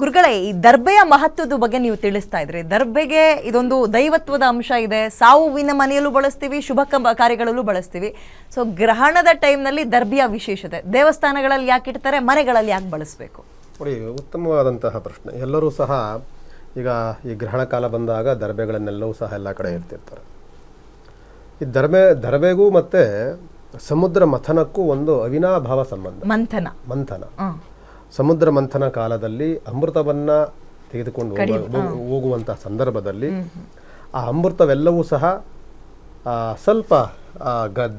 ಗುರುಗಳೇ, ಈ ದರ್ಬೆಯ ಮಹತ್ವದ ಬಗ್ಗೆ ನೀವು ತಿಳಿಸ್ತಾ ಇದ್ರಿ. ದರ್ಬೆಗೆ ಇದೊಂದು ದೈವತ್ವದ ಅಂಶ ಇದೆ. ಸಾವಿನ ಮನೆಯಲ್ಲೂ ಬಳಸ್ತೀವಿ, ಶುಭ ಕಾರ್ಯಗಳಲ್ಲೂ ಬಳಸ್ತೀವಿ. ಸೊ ಗ್ರಹಣದ ಟೈಮ್ನಲ್ಲಿ ದರ್ಬೆಯ ವಿಶೇಷತೆ ದೇವಸ್ಥಾನಗಳಲ್ಲಿ ಯಾಕೆ ಇಡ್ತಾರೆ, ಮನೆಗಳಲ್ಲಿ ಯಾಕೆ ಬಳಸಬೇಕು? ನೋಡಿ, ಉತ್ತಮವಾದಂತಹ ಪ್ರಶ್ನೆ. ಎಲ್ಲರೂ ಸಹ ಈಗ ಈ ಗ್ರಹಣ ಕಾಲ ಬಂದಾಗ ದರ್ಬೆಗಳನ್ನೆಲ್ಲವೂ ಸಹ ಎಲ್ಲ ಕಡೆ ಇರ್ತಿರ್ತಾರೆ. ಈ ದರ್ಬೆಗೂ ಮತ್ತು ಸಮುದ್ರ ಮಂಥನಕ್ಕೂ ಒಂದು ಅವಿನಾಭಾವ ಸಂಬಂಧ. ಮಂಥನ ಸಮುದ್ರ ಮಂಥನ ಕಾಲದಲ್ಲಿ ಅಮೃತವನ್ನು ತೆಗೆದುಕೊಂಡು ಹೋಗುವಂತಹ ಸಂದರ್ಭದಲ್ಲಿ ಆ ಅಮೃತವೆಲ್ಲವೂ ಸಹ ಸ್ವಲ್ಪ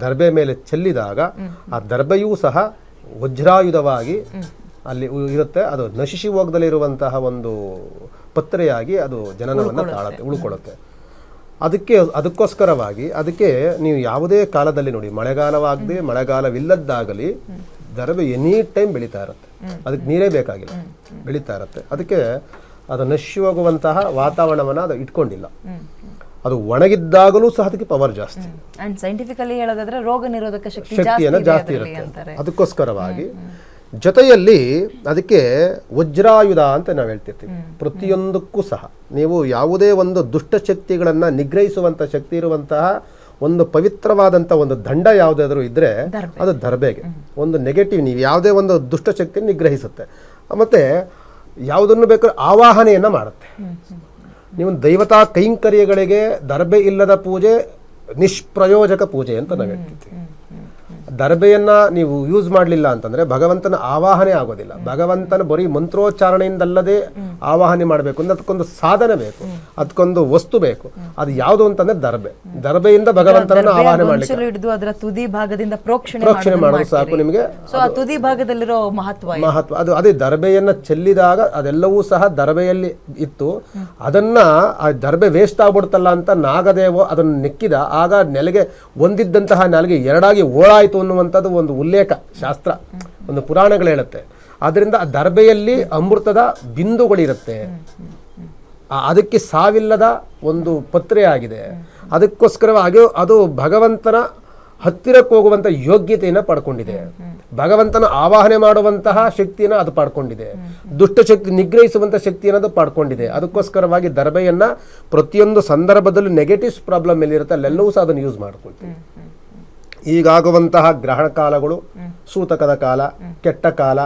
ದರ್ಬೆ ಮೇಲೆ ಚೆಲ್ಲಿದಾಗ ಆ ದರ್ಬೆಯೂ ಸಹ ವಜ್ರಾಯುಧವಾಗಿ ಅಲ್ಲಿ ಇರುತ್ತೆ. ಅದು ನಶಿಸಿ ಹೋಗದಲ್ಲಿರುವಂತಹ ಒಂದು ಪತ್ರೆಯಾಗಿ ಅದು ಜನನವನ್ನು ತಾಳುತ್ತೆ, ಉಳ್ಕೊಳ್ಳುತ್ತೆ. ಅದಕ್ಕೋಸ್ಕರವಾಗಿ ಅದಕ್ಕೆ ನೀವು ಯಾವುದೇ ಕಾಲದಲ್ಲಿ ನೋಡಿ, ಮಳೆಗಾಲವಾಗದೆ ಮಳೆಗಾಲವಿಲ್ಲದ್ದಾಗಲಿ ದರ್ಬೆ ಎನಿ ಟೈಮ್ ಬೆಳೀತಾ ಇರುತ್ತೆ. ಅದಕ್ಕೆ ನೀರೇ ಬೇಕಾಗಿಲ್ಲ, ಬೆಳೀತಾ ಇರುತ್ತೆ. ಅದಕ್ಕೆ ಅದು ನಶಿ ಹೋಗುವಂತಹ ವಾತಾವರಣವನ್ನು ಅದು ಇಟ್ಕೊಂಡಿಲ್ಲ. ಅದು ಒಣಗಿದ್ದಾಗಲೂ ಸಹ ಅದಕ್ಕೆ ಪವರ್ ಜಾಸ್ತಿ. ಸೈಂಟಿಫಿಕಲಿ ಹೇಳೋದಾದ್ರೆ ರೋಗ ನಿರೋಧಕ ಶಕ್ತಿಯನ್ನು ಜಾಸ್ತಿ ಇರುತ್ತೆ. ಅದಕ್ಕೋಸ್ಕರವಾಗಿ ಜೊತೆಯಲ್ಲಿ ಅದಕ್ಕೆ ವಜ್ರಾಯುಧ ಅಂತ ನಾವು ಹೇಳ್ತಿರ್ತೀವಿ. ಪ್ರತಿಯೊಂದಕ್ಕೂ ಸಹ ನೀವು ಯಾವುದೇ ಒಂದು ದುಷ್ಟಶಕ್ತಿಗಳನ್ನು ನಿಗ್ರಹಿಸುವಂಥ ಶಕ್ತಿ ಇರುವಂತಹ ಒಂದು ಪವಿತ್ರವಾದಂಥ ಒಂದು ದಂಡ ಯಾವುದಾದ್ರೂ ಇದ್ದರೆ ಅದು ದರ್ಬೆಗೆ. ಒಂದು ನೆಗೆಟಿವ್, ನೀವು ಯಾವುದೇ ಒಂದು ದುಷ್ಟಶಕ್ತಿ ನಿಗ್ರಹಿಸುತ್ತೆ. ಮತ್ತು ಯಾವುದನ್ನು ಬೇಕಾದ್ರೂ ಆವಾಹನೆಯನ್ನು ಮಾಡುತ್ತೆ. ನೀವು ದೈವತಾ ಕೈಂಕರ್ಯಗಳಿಗೆ ದರ್ಬೆ ಇಲ್ಲದ ಪೂಜೆ ನಿಷ್ಪ್ರಯೋಜಕ ಪೂಜೆ ಅಂತ ನಾವು ಹೇಳ್ತಿರ್ತೀವಿ. ದರ್ಬೆಯನ್ನು ನೀವು ಯೂಸ್ ಮಾಡಲಿಲ್ಲ ಅಂತಂದರೆ ಭಗವಂತನ ಆವಾಹನೆ ಆಗೋದಿಲ್ಲ. ಭಗವಂತನ ಬರೀ ಮಂತ್ರೋಚ್ಚಾರಣೆಯಿಂದಲ್ಲದೆ ಆವಾಹನೆ ಮಾಡಬೇಕು ಅಂದ್ರೆ ಅದಕ್ಕೊಂದು ಸಾಧನೆ ಬೇಕು, ಅದಕ್ಕೊಂದು ವಸ್ತು ಬೇಕು. ಅದು ಯಾವುದು ಅಂತಂದ್ರೆ ದರ್ಬೆಯಿಂದ ಭಗವಂತನನ್ನು ಆವಾಹನೆ ಮಾಡಲಿಕ್ಕೆ ಅದರ ತುದಿ ಭಾಗದಿಂದ ಪ್ರೋಕ್ಷಣೆ ಮಾಡೋದು ಸಾಕು ನಿಮಗೆ. ತುದಿ ಭಾಗದಲ್ಲಿರೋ ಮಹತ್ವ ಅದು ಅದೇ ದರ್ಬೆಯನ್ನು ಚೆಲ್ಲಿದಾಗ ಅದೆಲ್ಲವೂ ಸಹ ದರ್ಬೆಯಲ್ಲಿ ಇತ್ತು. ಅದನ್ನ ಆ ದರ್ಬೆ ವೇಸ್ಟ್ ಆಗ್ಬಿಡ್ತಲ್ಲ ಅಂತ ನಾಗದೇವ ಅದನ್ನು ನೆಕ್ಕಿದ. ಆಗ ನೆಲೆಗೆ ಒಂದಿದ್ದಂತಹ ನೆಲೆಗೆ ಎರಡಾಗಿ ಓಳಾಯಿತು ಅನ್ನುವಂಥದ್ದು ಒಂದು ಉಲ್ಲೇಖ ಶಾಸ್ತ್ರ, ಒಂದು ಪುರಾಣಗಳು ಹೇಳುತ್ತೆ. ಆದ್ದರಿಂದ ಆ ದರ್ಬೆಯಲ್ಲಿ ಅಮೃತದ ಬಿಂದುಗಳಿರುತ್ತೆ. ಅದಕ್ಕೆ ಸಾವಿಲ್ಲದ ಒಂದು ಪತ್ರೆ ಆಗಿದೆ. ಅದಕ್ಕೋಸ್ಕರವಾಗಿ ಅದು ಭಗವಂತನ ಹತ್ತಿರಕ್ಕೆ ಹೋಗುವಂಥ ಯೋಗ್ಯತೆಯನ್ನು ಪಡ್ಕೊಂಡಿದೆ. ಭಗವಂತನ ಆವಾಹನೆ ಮಾಡುವಂತಹ ಶಕ್ತಿಯನ್ನು ಅದು ಪಡ್ಕೊಂಡಿದೆ. ದುಷ್ಟಶಕ್ತಿ ನಿಗ್ರಹಿಸುವಂಥ ಶಕ್ತಿಯನ್ನು ಅದು ಪಡ್ಕೊಂಡಿದೆ. ಅದಕ್ಕೋಸ್ಕರವಾಗಿ ದರ್ಬೆಯನ್ನು ಪ್ರತಿಯೊಂದು ಸಂದರ್ಭದಲ್ಲೂ ನೆಗೆಟಿವ್ಸ್ ಪ್ರಾಬ್ಲಮ್ ಎಲ್ಲಿರುತ್ತೆ ಅಲ್ಲೆಲ್ಲವೂ ಸಹ ಅದನ್ನು ಯೂಸ್ ಮಾಡ್ಕೊಳ್ತೀವಿ. ಈಗಾಗುವಂತಹ ಗ್ರಹಣ ಕಾಲಗಳು ಸೂತಕದ ಕಾಲ, ಕೆಟ್ಟ ಕಾಲ,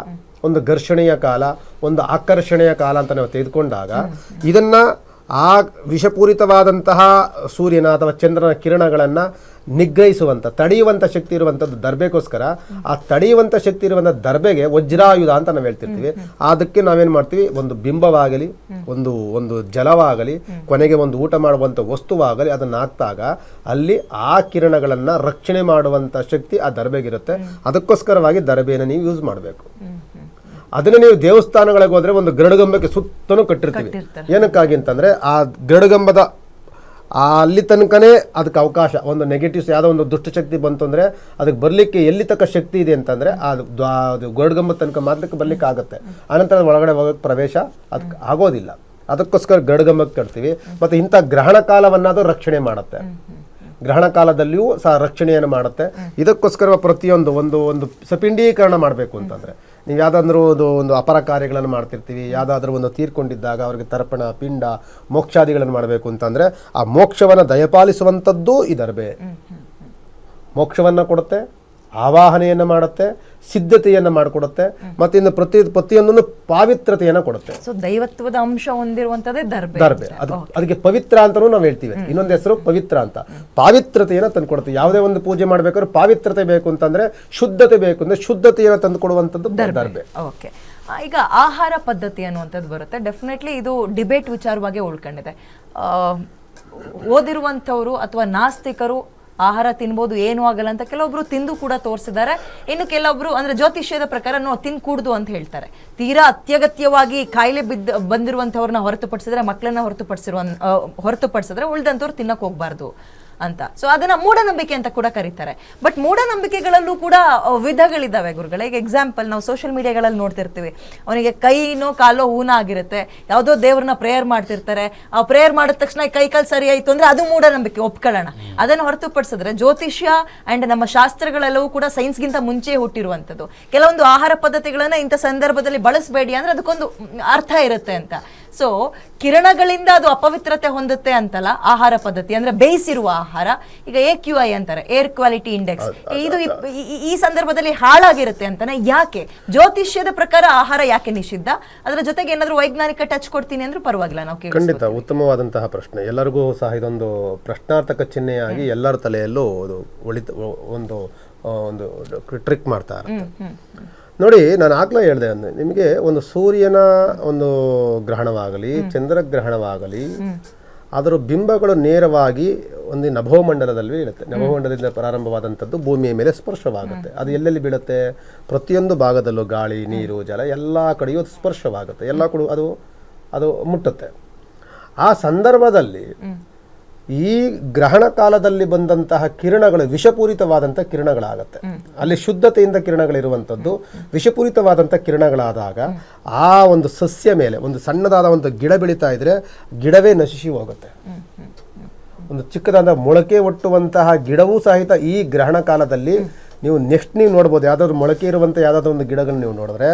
ಒಂದು ಘರ್ಷಣೆಯ ಕಾಲ, ಒಂದು ಆಕರ್ಷಣೆಯ ಕಾಲ ಅಂತ ನಾವು ತೆಗೆದುಕೊಂಡಾಗ ಇದನ್ನು ಆ ವಿಷಪೂರಿತವಾದಂತಹ ಸೂರ್ಯನ ಅಥವಾ ಚಂದ್ರನ ಕಿರಣಗಳನ್ನು ನಿಗ್ರಹಿಸುವಂಥ ತಡೆಯುವಂಥ ಶಕ್ತಿ ಇರುವಂಥದ್ದು ದರ್ಬೆಗೋಸ್ಕರ. ಆ ತಡೆಯುವಂಥ ಶಕ್ತಿ ಇರುವಂಥ ದರ್ಬೆಗೆ ವಜ್ರಾಯುಧ ಅಂತ ನಾವು ಹೇಳ್ತಿರ್ತೀವಿ. ಅದಕ್ಕೆ ನಾವೇನು ಮಾಡ್ತೀವಿ, ಒಂದು ಬಿಂಬವಾಗಲಿ, ಒಂದು ಜಲವಾಗಲಿ, ಕೊನೆಗೆ ಒಂದು ಊಟ ಮಾಡುವಂಥ ವಸ್ತುವಾಗಲಿ ಅದನ್ನು ಹಾಕ್ದಾಗ ಅಲ್ಲಿ ಆ ಕಿರಣಗಳನ್ನು ರಕ್ಷಣೆ ಮಾಡುವಂಥ ಶಕ್ತಿ ಆ ದರ್ಬೆಗಿರುತ್ತೆ. ಅದಕ್ಕೋಸ್ಕರವಾಗಿ ದರ್ಬೆಯನ್ನು ನೀವು ಯೂಸ್ ಮಾಡಬೇಕು. ಅದನ್ನ ನೀವು ದೇವಸ್ಥಾನಗಳಿಗೆ ಹೋದ್ರೆ ಒಂದು ಗರುಡಗಂಬಕ್ಕೆ ಸುತ್ತಲೂ ಕಟ್ಟಿರ್ತೀವಿ. ಏನಕ್ಕಾಗಿ ಅಂತಂದ್ರೆ ಆ ಗರುಡಗಂಬದ ಅಲ್ಲಿ ತನಕನೇ ಅದಕ್ಕೆ ಅವಕಾಶ, ಒಂದು ನೆಗೆಟಿವ್ಸ್ ಯಾವುದೋ ಒಂದು ದುಷ್ಟಶಕ್ತಿ ಬಂತು ಅಂದರೆ ಅದಕ್ಕೆ ಬರಲಿಕ್ಕೆ ಎಲ್ಲಿ ತಕ್ಕ ಶಕ್ತಿ ಇದೆ ಅಂತಂದರೆ ಅದು ಗರುಡಗಂಬದ ತನಕ ಮಾತ್ರಕ್ಕೆ ಬರಲಿಕ್ಕೆ ಆಗುತ್ತೆ. ಆನಂತರ ಒಳಗಡೆ ಹೋಗೋಕ್ಕೆ ಪ್ರವೇಶ ಅದಕ್ಕೆ ಆಗೋದಿಲ್ಲ. ಅದಕ್ಕೋಸ್ಕರ ಗರುಡಗಂಬಕ್ಕೆ ಕಟ್ತೀವಿ. ಮತ್ತು ಇಂಥ ಗ್ರಹಣ ಕಾಲವನ್ನು ಅದು ರಕ್ಷಣೆ ಮಾಡುತ್ತೆ. ಗ್ರಹಣ ಕಾಲದಲ್ಲಿಯೂ ಸಹ ರಕ್ಷಣೆಯನ್ನು ಮಾಡುತ್ತೆ. ಇದಕ್ಕೋಸ್ಕರ ಪ್ರತಿಯೊಂದು ಒಂದು ಸಪಿಂಡೀಕರಣ ಮಾಡಬೇಕು ಅಂತಂದರೆ ನೀವು ಯಾವುದಾದ್ರೂ ಒಂದು ಅಪರ ಕಾರ್ಯಗಳನ್ನು ಮಾಡ್ತಿರ್ತೀವಿ. ಯಾವುದಾದ್ರೂ ಒಂದು ತೀರ್ಕೊಂಡಿದ್ದಾಗ ಅವ್ರಿಗೆ ತರ್ಪಣ, ಪಿಂಡ, ಮೋಕ್ಷಾದಿಗಳನ್ನು ಮಾಡಬೇಕು ಅಂತಂದರೆ ಆ ಮೋಕ್ಷವನ್ನು ದಯಪಾಲಿಸುವಂಥದ್ದು ಈ ದರ್ಬೆ. ಮೋಕ್ಷವನ್ನು ಕೊಡುತ್ತೆ, ಆವಾಹನೆಯನ್ನು ಮಾಡುತ್ತೆ, ಸಿದ್ಧತೆಯನ್ನು ಮಾಡಿಕೊಡುತ್ತೆ, ಮತ್ತು ಇನ್ನು ಪ್ರತಿಯೊಂದನ್ನು ಪಾವಿತ್ರತೆಯನ್ನು ಕೊಡುತ್ತೆ. ಸೊ ದೈವತ್ವದ ಅಂಶ ಹೊಂದಿರುವಂಥದ್ದೇ ದರ್ಬೆ. ಅದಕ್ಕೆ ಪವಿತ್ರ ಅಂತಲೂ ನಾವು ಹೇಳ್ತೀವಿ. ಇನ್ನೊಂದು ಹೆಸರು ಪವಿತ್ರ ಅಂತ. ಪಾವಿತ್ರತೆಯನ್ನು ತಂದು ಕೊಡುತ್ತೆ. ಯಾವುದೇ ಒಂದು ಪೂಜೆ ಮಾಡಬೇಕಾದ್ರೆ ಪಾವಿತ್ರತೆ ಬೇಕು ಅಂತಂದ್ರೆ, ಶುದ್ಧತೆ ಬೇಕು ಅಂದ್ರೆ ಶುದ್ಧತೆಯನ್ನು ತಂದು ಕೊಡುವಂಥದ್ದು ದರ್ಬೆ. ಓಕೆ, ಈಗ ಆಹಾರ ಪದ್ಧತಿ ಅನ್ನುವಂಥದ್ದು ಬರುತ್ತೆ. ಡೆಫಿನೆಟ್ಲಿ ಇದು ಡಿಬೇಟ್ ವಿಚಾರವಾಗಿ ಉಳ್ಕೊಂಡಿದೆ. ಓದಿರುವಂಥವ್ರು ಅಥವಾ ನಾಸ್ತಿಕರು ಆಹಾರ ತಿನ್ಬೋದು, ಏನೂ ಆಗಲ್ಲ ಅಂತ ಕೆಲವೊಬ್ರು ತಿಂದು ಕೂಡ ತೋರಿಸಿದ್ದಾರೆ. ಇನ್ನು ಕೆಲವೊಬ್ರು ಅಂದ್ರೆ ಜ್ಯೋತಿಷ್ಯದ ಪ್ರಕಾರ ತಿನ್ಕೂಡ್ದು ಅಂತ ಹೇಳ್ತಾರೆ. ತೀರಾ ಅತ್ಯಗತ್ಯವಾಗಿ ಕಾಯಿಲೆ ಬಂದಿರುವಂಥವ್ರನ್ನ ಹೊರತುಪಡಿಸಿದ್ರೆ, ಮಕ್ಕಳನ್ನ ಹೊರತುಪಡಿಸಿದ್ರೆ ಉಳಿದಂಥವ್ರು ತಿನ್ನಕ್ಕೆ ಹೋಗ್ಬಾರ್ದು ಅಂತ. ಸೊ ಅದನ್ನ ಮೂಢನಂಬಿಕೆ ಅಂತ ಕೂಡ ಕರೀತಾರೆ. ಬಟ್ ಮೂಢನಂಬಿಕೆಗಳಲ್ಲೂ ಕೂಡ ವಿಧಗಳಿದ್ದಾವೆ ಗುರುಗಳೇ. ಈಗ ಎಕ್ಸಾಂಪಲ್ ನಾವು ಸೋಷಿಯಲ್ ಮೀಡಿಯಾಗಳಲ್ಲಿ ನೋಡ್ತಿರ್ತೀವಿ, ಅವನಿಗೆ ಕೈನೋ ಕಾಲೋ ಊನ ಆಗಿರುತ್ತೆ, ಯಾವುದೋ ದೇವ್ರನ್ನ ಪ್ರೇಯರ್ ಮಾಡ್ತಿರ್ತಾರೆ, ಆ ಪ್ರೇಯರ್ ಮಾಡಿದ ತಕ್ಷಣ ಕೈ ಕಾಲು ಸರಿ ಆಯ್ತು ಅಂದ್ರೆ ಅದು ಮೂಢನಂಬಿಕೆ, ಒಪ್ಕೊಳ್ಳೋಣ. ಅದನ್ನು ಹೊರತುಪಡಿಸಿದ್ರೆ ಜ್ಯೋತಿಷ್ಯ ಅಂಡ್ ನಮ್ಮ ಶಾಸ್ತ್ರಗಳೆಲ್ಲವೂ ಕೂಡ ಸೈನ್ಸ್ಗಿಂತ ಮುಂಚೆ ಹುಟ್ಟಿರುವಂಥದ್ದು. ಕೆಲವೊಂದು ಆಹಾರ ಪದ್ಧತಿಗಳನ್ನ ಇಂಥ ಸಂದರ್ಭದಲ್ಲಿ ಬಳಸಬೇಡಿ ಅಂದ್ರೆ ಅದಕ್ಕೊಂದು ಅರ್ಥ ಇರುತ್ತೆ ಅಂತ. ಸೊ ಕಿರಣಗಳಿಂದ ಅದು ಅಪವಿತ್ರತೆ ಹೊಂದುತ್ತೆ ಅಂತಲ್ಲ ಆಹಾರ ಪದ್ಧತಿ ಅಂದ್ರೆ ಬೇಯಿಸಿರುವ ಆಹಾರ. ಈಗ AQI ಅಂತಾರೆ, ಏರ್ ಕ್ವಾಲಿಟಿ ಇಂಡೆಕ್ಸ್, ಇದು ಈ ಸಂದರ್ಭದಲ್ಲಿ ಹಾಳಾಗಿರುತ್ತೆ ಅಂತಾನೆ. ಯಾಕೆ ಜ್ಯೋತಿಷ್ಯದ ಪ್ರಕಾರ ಆಹಾರ ಯಾಕೆ ನಿಷಿದ್ಧ? ಅದರ ಜೊತೆಗೆ ಏನಾದ್ರು ವೈಜ್ಞಾನಿಕ ಟಚ್ ಕೊಡ್ತೀನಿ ಅಂದ್ರೂ ಪರವಾಗಿಲ್ಲ, ನಾವು ಕೇಳಿ. ಖಂಡಿತ ಉತ್ತಮವಾದಂತಹ ಪ್ರಶ್ನೆ. ಎಲ್ಲರಿಗೂ ಸಹ ಇದೊಂದು ಪ್ರಶ್ನಾರ್ಥಕ ಚಿಹ್ನೆಯಾಗಿ ಎಲ್ಲರ ತಲೆಯಲ್ಲೂ ಒಂದು ಟ್ರಿಕ್ ಮಾಡ್ತಾ ಇರುತ್ತೆ. ನೋಡಿ, ನಾನು ಆಗ್ಲೇ ಹೇಳಿದೆ, ನಿಮಗೆ ಒಂದು ಸೂರ್ಯನ ಒಂದು ಗ್ರಹಣವಾಗಲಿ ಚಂದ್ರಗ್ರಹಣವಾಗಲಿ ಅದರ ಬಿಂಬಗಳು ನೇರವಾಗಿ ಒಂದು ನಭೋಮಂಡಲದಲ್ಲಿ ಬೀಳುತ್ತೆ. ನಭೋಮಂಡಲದಿಂದ ಪ್ರಾರಂಭವಾದಂಥದ್ದು ಭೂಮಿಯ ಮೇಲೆ ಸ್ಪರ್ಶವಾಗುತ್ತೆ. ಅದು ಎಲ್ಲೆಲ್ಲಿ ಬೀಳುತ್ತೆ? ಪ್ರತಿಯೊಂದು ಭಾಗದಲ್ಲೂ ಗಾಳಿ, ನೀರು, ಜಲ ಎಲ್ಲ ಕಡೆಯೂ ಅದು ಸ್ಪರ್ಶವಾಗುತ್ತೆ, ಎಲ್ಲ ಕೂಡ ಅದು ಮುಟ್ಟುತ್ತೆ. ಆ ಸಂದರ್ಭದಲ್ಲಿ ಈ ಗ್ರಹಣ ಕಾಲದಲ್ಲಿ ಬಂದಂತಹ ಕಿರಣಗಳು ವಿಷಪೂರಿತವಾದಂಥ ಕಿರಣಗಳಾಗತ್ತೆ. ಅಲ್ಲಿ ಶುದ್ಧತೆಯಿಂದ ಕಿರಣಗಳಿರುವಂಥದ್ದು ವಿಷಪೂರಿತವಾದಂಥ ಕಿರಣಗಳಾದಾಗ ಆ ಒಂದು ಸಸ್ಯ ಮೇಲೆ ಒಂದು ಸಣ್ಣದಾದ ಒಂದು ಗಿಡ ಬೆಳೀತಾ ಇದ್ರೆ ಗಿಡವೇ ನಶಿಸಿ ಹೋಗುತ್ತೆ. ಒಂದು ಚಿಕ್ಕದಾದ ಮೊಳಕೆ ಒಟ್ಟುವಂತಹ ಗಿಡವೂ ಸಹಿತ ಈ ಗ್ರಹಣ ಕಾಲದಲ್ಲಿ ನೀವು ನೀವು ನೋಡ್ಬೋದು. ಯಾವುದಾದ್ರು ಮೊಳಕೆ ಇರುವಂಥ ಯಾವುದಾದ್ರು ಒಂದು ಗಿಡಗಳನ್ನ ನೀವು ನೋಡಿದ್ರೆ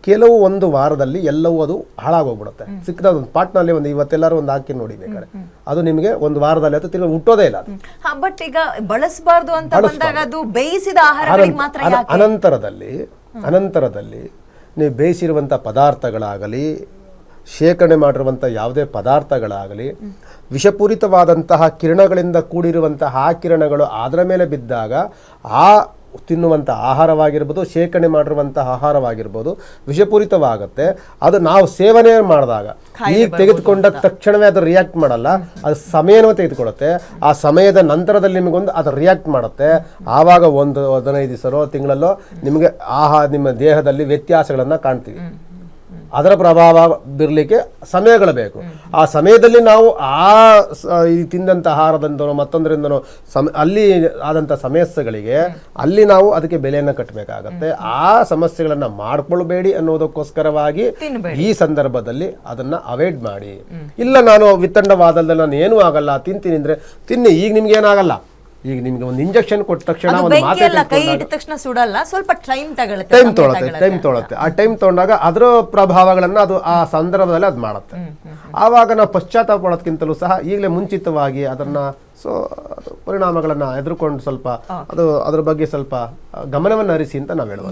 ಕೆಲವು ಒಂದು ವಾರದಲ್ಲಿ ಎಲ್ಲವೂ ಅದು ಹಾಳಾಗೋಗ್ಬಿಡುತ್ತೆ. ಸಿಕ್ಕದಾದ ಒಂದು ಪಾಟ್ನಲ್ಲಿ ಒಂದು ಇವತ್ತೆಲ್ಲರೂ ಒಂದು ಹಾಕಿ ನೋಡಿ ಬೇಕಾದ್ರೆ ಅದು ನಿಮಗೆ ಒಂದು ವಾರದಲ್ಲಿ ಅದು ತಿರ್ಗಿ ಹುಟ್ಟೋದೇ ಇಲ್ಲ. ಬಟ್ ಈಗ ಬಳಸಬಾರ್ದು ಅಂತ ಬಂದಾಗ ಅದು ಬೇಯಿಸಿದ ಆಹಾರಗಳಿಗೆ ಮಾತ್ರ ಯಾಕೆ? ಅನಂತರದಲ್ಲಿ ನೀವು ಬೇಯಿಸಿರುವಂಥ ಪದಾರ್ಥಗಳಾಗಲಿ ಶೇಖರಣೆ ಮಾಡಿರುವಂಥ ಯಾವುದೇ ಪದಾರ್ಥಗಳಾಗಲಿ ವಿಷಪೂರಿತವಾದಂತಹ ಕಿರಣಗಳಿಂದ ಕೂಡಿರುವಂತಹ ಆ ಕಿರಣಗಳು ಅದರ ಮೇಲೆ ಬಿದ್ದಾಗ ಆ ತಿನ್ನುವಂಥ ಆಹಾರವಾಗಿರ್ಬೋದು, ಶೇಖರಣೆ ಮಾಡಿರುವಂತಹ ಆಹಾರವಾಗಿರ್ಬೋದು ವಿಷಪೂರಿತವಾಗುತ್ತೆ. ಅದು ನಾವು ಸೇವನೆ ಮಾಡಿದಾಗ ಈಗ ತೆಗೆದುಕೊಂಡ ತಕ್ಷಣವೇ ಅದು ರಿಯಾಕ್ಟ್ ಮಾಡಲ್ಲ, ಅದು ಸಮಯನೂ ತೆಗೆದುಕೊಳ್ಳುತ್ತೆ. ಆ ಸಮಯದ ನಂತರದಲ್ಲಿ ನಿಮಗೊಂದು ಅದು ರಿಯಾಕ್ಟ್ ಮಾಡುತ್ತೆ. ಆವಾಗ ಒಂದು 15 ದಿವಸನೋ ತಿಂಗಳಲ್ಲೋ ನಿಮಗೆ ನಿಮ್ಮ ದೇಹದಲ್ಲಿ ವ್ಯತ್ಯಾಸಗಳನ್ನು ಕಾಣ್ತೀವಿ. ಅದರ ಪ್ರಭಾವ ಬೀರಲಿಕ್ಕೆ ಸಮಯಗಳು ಬೇಕು. ಆ ಸಮಯದಲ್ಲಿ ನಾವು ತಿಂದಂಥ ಆಹಾರದಿಂದನೋ ಮತ್ತೊಂದರಿಂದನೋ ಅಲ್ಲಿ ಆದಂಥ ಸಮಸ್ಯೆಗಳಿಗೆ ಅಲ್ಲಿ ನಾವು ಅದಕ್ಕೆ ಬೆಲೆಯನ್ನು ಕಟ್ಟಬೇಕಾಗತ್ತೆ. ಆ ಸಮಸ್ಯೆಗಳನ್ನು ಮಾಡ್ಕೊಳ್ಬೇಡಿ ಅನ್ನೋದಕ್ಕೋಸ್ಕರವಾಗಿ ಈ ಸಂದರ್ಭದಲ್ಲಿ ಅದನ್ನ ಅವಾಯ್ಡ್ ಮಾಡಿ. ಇಲ್ಲ ನಾನು ವಿತ್ತಂಡವಾದದಲ್ಲಿ ನಾನು ಏನೂ ಆಗಲ್ಲ ತಿಂತೀನಿ ಅಂದ್ರೆ ತಿನ್ನಿ, ಈಗ ನಿಮ್ಗೆ ಏನಾಗಲ್ಲ. ಈಗ ನಿಮ್ಗೆ ಒಂದು ಇಂಜೆಕ್ಷನ್ ಕೊಟ್ಟ ತಕ್ಷಣ ಟೈಮ್ ತೊಗೊಳುತ್ತೆ. ಆ ಟೈಮ್ ತಗೊಂಡಾಗ ಅದರ ಪ್ರಭಾವಗಳನ್ನ ಅದು ಆ ಸಂದರ್ಭದಲ್ಲಿ ಅದು ಮಾಡುತ್ತೆ. ಆವಾಗ ನಾವು ಪಶ್ಚಾತ್ತಾಪ ಪಡೋದಕ್ಕಿಂತಲೂ ಸಹ ಈಗಲೇ ಮುಂಚಿತವಾಗಿ ಅದನ್ನ ಪರಿಣಾಮಗಳನ್ನ ಎದುರುಕೊಂಡು ಸ್ವಲ್ಪ ಅದ್ರ ಬಗ್ಗೆ ಸ್ವಲ್ಪ ಗಮನವನ್ನು ಹರಿಸಿ ಅಂತ ನಾವು ಹೇಳುವ.